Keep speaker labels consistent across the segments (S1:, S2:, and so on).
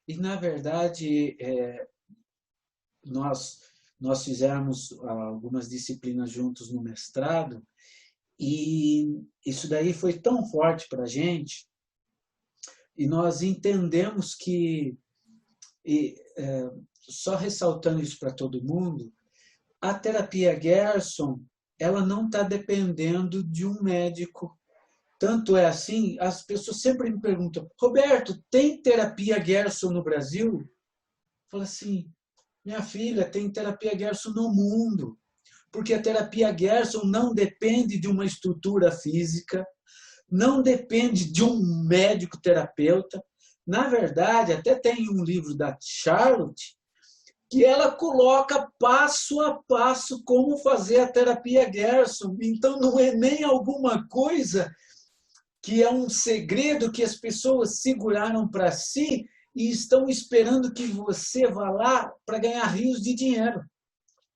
S1: E, na verdade, nós, nós fizemos algumas disciplinas juntos no mestrado, e isso daí foi tão forte para a gente, e nós entendemos que, só ressaltando isso para todo mundo, a terapia Gerson, ela não está dependendo de um médico. Tanto é assim, as pessoas sempre me perguntam, Roberto, tem terapia Gerson no Brasil? Eu falo assim, minha filha, tem terapia Gerson no mundo, porque a terapia Gerson não depende de uma estrutura física, não depende de um médico terapeuta. Na verdade, até tem um livro da Charlotte que ela coloca passo a passo como fazer a terapia Gerson. Então, não é nem alguma coisa que é um segredo que as pessoas seguraram para si e estão esperando que você vá lá para ganhar rios de dinheiro.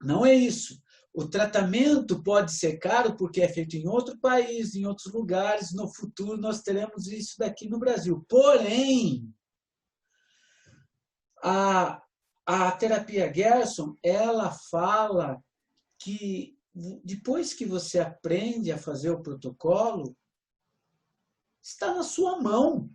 S1: Não é isso. O tratamento pode ser caro porque é feito em outro país, em outros lugares. No futuro nós teremos isso daqui no Brasil. Porém, a, a terapia Gerson, ela fala que depois que você aprende a fazer o protocolo, está na sua mão.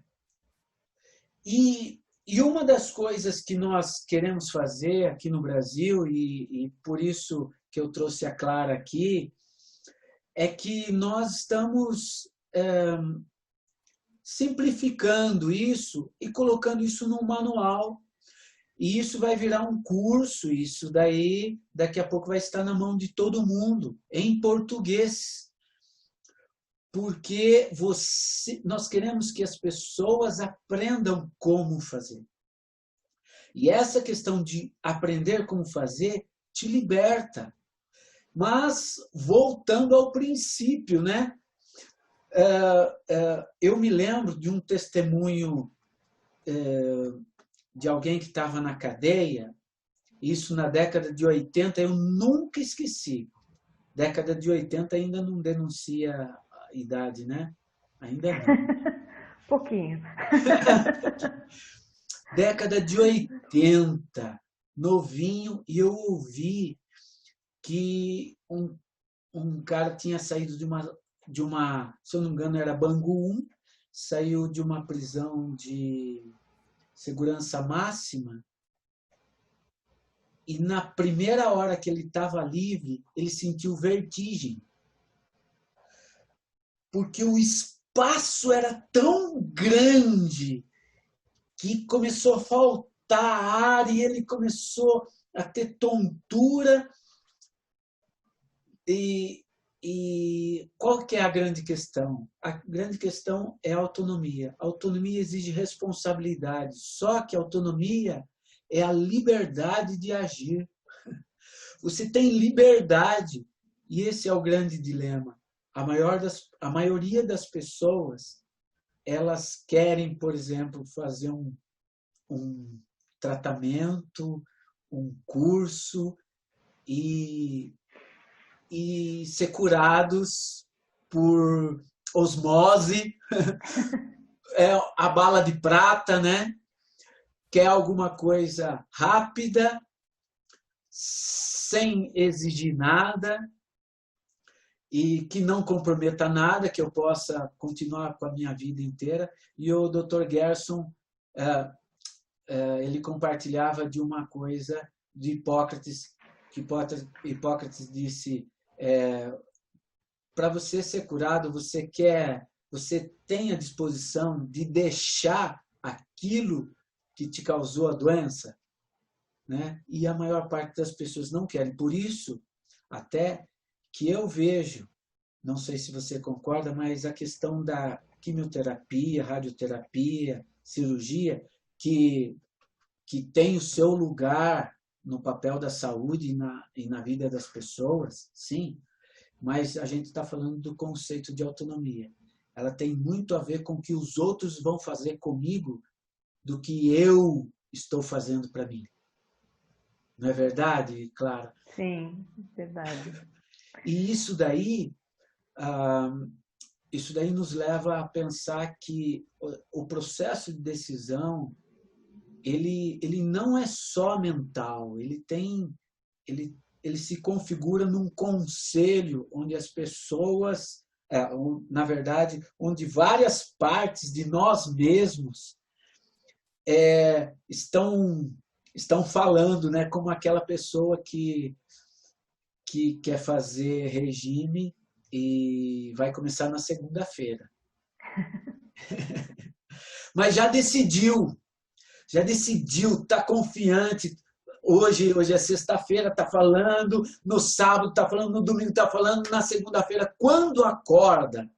S1: E uma das coisas que nós queremos fazer aqui no Brasil, e por isso que eu trouxe a Clara aqui, é que nós estamos simplificando isso e colocando isso num manual. E isso vai virar um curso, isso daí daqui a pouco vai estar na mão de todo mundo, em português. Porque nós queremos que as pessoas aprendam como fazer. E essa questão de aprender como fazer te liberta. Mas, voltando ao princípio, né? Eu me lembro de um testemunho de alguém que estava na cadeia, isso na década de 80, eu nunca esqueci. Década de 80 ainda não denuncia a idade, né? Ainda não.
S2: Pouquinho.
S1: Década de 80, novinho, e eu ouvi que um cara tinha saído de uma, se eu não me engano, era Bangu 1, saiu de uma prisão de segurança máxima, e na primeira hora que ele estava livre, ele sentiu vertigem. Porque o espaço era tão grande que começou a faltar ar e ele começou a ter tontura. E qual que é a grande questão? A grande questão é a autonomia. A autonomia exige responsabilidade, só que a autonomia é a liberdade de agir. Você tem liberdade, e esse é o grande dilema. A maioria das pessoas, elas querem, por exemplo, fazer um tratamento, um curso e ser curados por osmose, a bala de prata, né? Quer alguma coisa rápida, sem exigir nada e que não comprometa nada, que eu possa continuar com a minha vida inteira. E o Dr. Gerson, ele compartilhava de uma coisa de Hipócrates, que Hipócrates disse, para você ser curado, você tem a disposição de deixar aquilo que te causou a doença, né? E a maior parte das pessoas não querem. Por isso, até que eu vejo, não sei se você concorda, mas a questão da quimioterapia, radioterapia, cirurgia, que tem o seu lugar no papel da saúde e na vida das pessoas, sim, mas a gente está falando do conceito de autonomia. Ela tem muito a ver com o que os outros vão fazer comigo do que eu estou fazendo para mim. Não é verdade, Clara?
S2: Sim, verdade.
S1: E isso daí nos leva a pensar que o processo de decisão ele não é só mental, ele se configura num conselho onde as pessoas, na verdade, onde várias partes de nós mesmos estão falando, né, como aquela pessoa que quer fazer regime e vai começar na segunda-feira. Mas já decidiu, está confiante. Hoje é sexta-feira, está falando, no sábado está falando, no domingo está falando, na segunda-feira, quando acorda,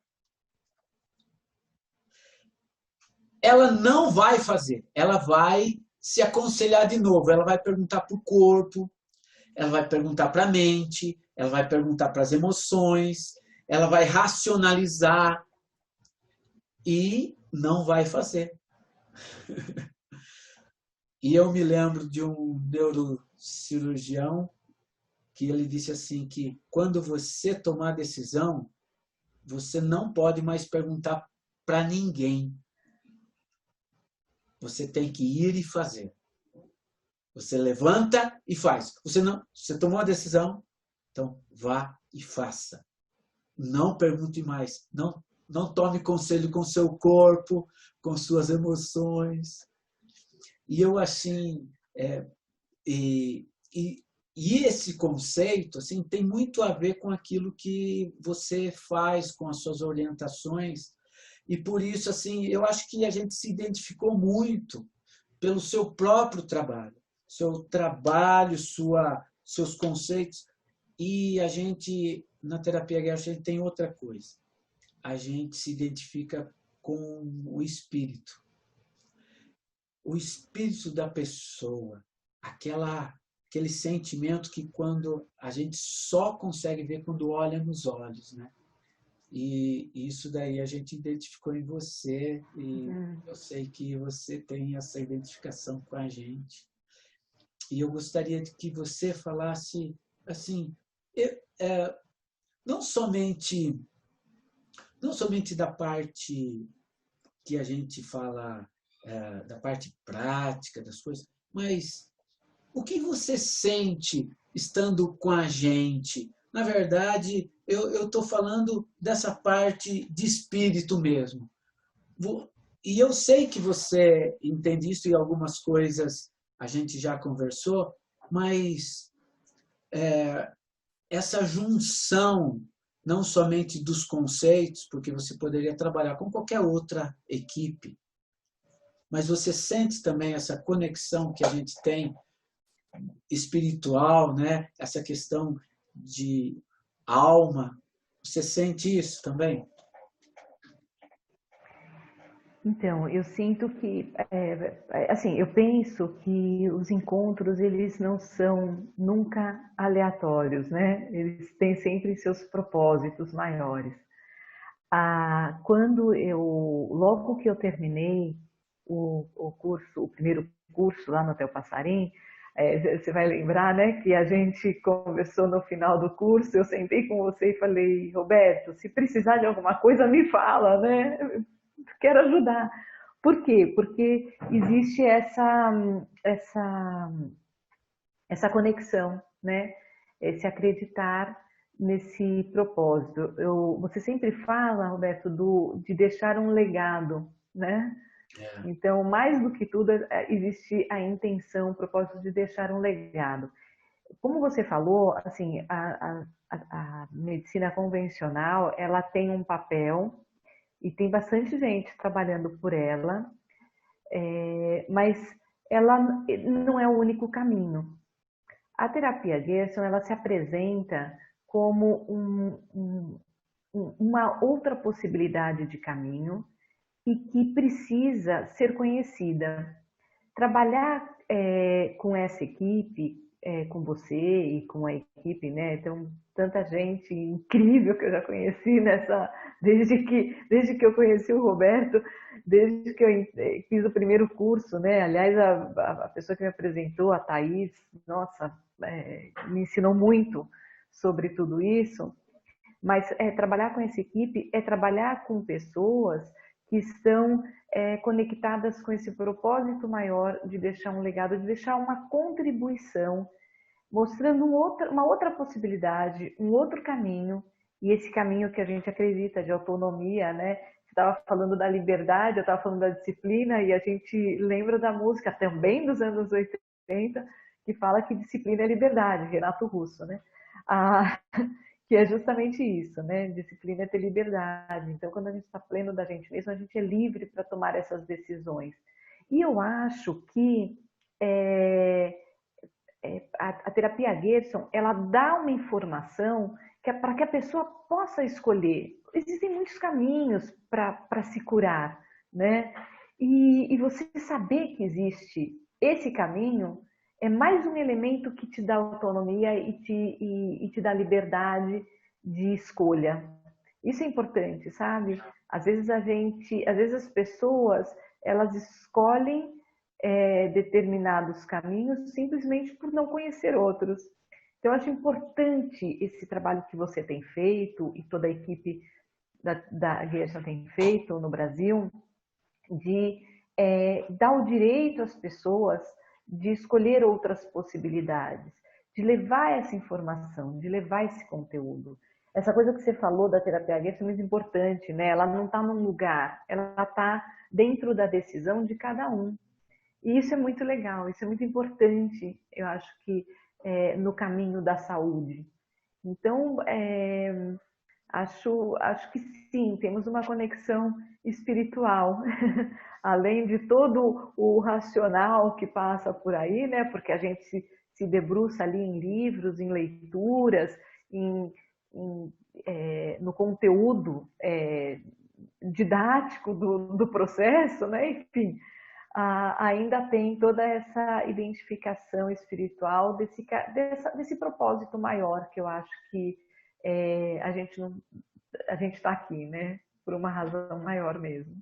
S1: ela não vai fazer, ela vai se aconselhar de novo, ela vai perguntar para o corpo, ela vai perguntar para a mente, ela vai perguntar para as emoções, ela vai racionalizar e não vai fazer. E eu me lembro de um neurocirurgião que ele disse assim que quando você tomar a decisão, você não pode mais perguntar para ninguém. Você tem que ir e fazer. Você levanta e faz. Você tomou a decisão, então vá e faça. Não pergunte mais. Não tome conselho com seu corpo, com suas emoções. E eu assim, e esse conceito assim tem muito a ver com aquilo que você faz, com as suas orientações. E por isso assim, eu acho que a gente se identificou muito pelo seu próprio trabalho, seus conceitos. E a gente na terapia Gerson a gente tem outra coisa. A gente se identifica com o espírito da pessoa, aquele sentimento que quando a gente só consegue ver quando olha nos olhos, né? E isso daí a gente identificou em você e eu sei que você tem essa identificação com a gente. E eu gostaria de que você falasse assim, não somente da parte que a gente fala da parte prática das coisas, mas o que você sente estando com a gente? Na verdade, eu estou falando dessa parte de espírito mesmo. E eu sei que você entende isso e algumas coisas a gente já conversou, mas essa junção, não somente dos conceitos, porque você poderia trabalhar com qualquer outra equipe, mas você sente também essa conexão que a gente tem espiritual, né? Essa questão de alma. Você sente isso também?
S2: Então, eu sinto que, assim, eu penso que os encontros, eles não são nunca aleatórios, né? Eles têm sempre seus propósitos maiores. Logo que eu terminei o curso, o primeiro curso lá no Hotel Passarim, você vai lembrar, né, que a gente conversou no final do curso, eu sentei com você e falei, Roberto, se precisar de alguma coisa, me fala, né? Quero ajudar. Por quê? Porque existe essa conexão, né? Esse acreditar nesse propósito. Você sempre fala, Roberto, de deixar um legado, né? Então, mais do que tudo, existe a intenção, o propósito de deixar um legado. Como você falou, assim, a medicina convencional, ela tem um papel e tem bastante gente trabalhando por ela, mas ela não é o único caminho. A terapia Gerson, ela se apresenta como uma outra possibilidade de caminho e que precisa ser conhecida. Trabalhar com essa equipe, com você e com a equipe, né? Então, tanta gente incrível que eu já conheci desde que eu conheci o Roberto, desde que eu fiz o primeiro curso, né? Aliás, a pessoa que me apresentou, a Thaís, nossa, me ensinou muito sobre tudo isso. Mas trabalhar com essa equipe é trabalhar com pessoas que estão conectadas com esse propósito maior de deixar um legado, de deixar uma contribuição, mostrando uma outra possibilidade, um outro caminho, e esse caminho que a gente acredita de autonomia, né? Você estava falando da liberdade, eu estava falando da disciplina, e a gente lembra da música também dos anos 80, que fala que disciplina é liberdade, Renato Russo, né? Que é justamente isso, né? Disciplina é ter liberdade. Então, quando a gente está pleno da gente mesmo, a gente é livre para tomar essas decisões. E eu acho que a terapia Gerson, ela dá uma informação que é para que a pessoa possa escolher. Existem muitos caminhos para se curar, né? E você saber que existe esse caminho é mais um elemento que te dá autonomia e te dá liberdade de escolha. Isso é importante, sabe? Às vezes as pessoas, elas escolhem determinados caminhos simplesmente por não conhecer outros. Então, eu acho importante esse trabalho que você tem feito e toda a equipe da Gerson tem feito no Brasil, de dar o direito às pessoas de escolher outras possibilidades, de levar essa informação, de levar esse conteúdo. Essa coisa que você falou da terapia Gerson é muito importante, né? Ela não está num lugar, ela está dentro da decisão de cada um. E isso é muito legal, isso é muito importante, eu acho que no caminho da saúde. Então, acho que sim, temos uma conexão espiritual, além de todo o racional que passa por aí, né? Porque a gente se debruça ali em livros, em leituras, no conteúdo didático do processo, né? Enfim, ainda tem toda essa identificação espiritual desse propósito maior, que eu acho que a gente está aqui, né? Por uma razão maior mesmo.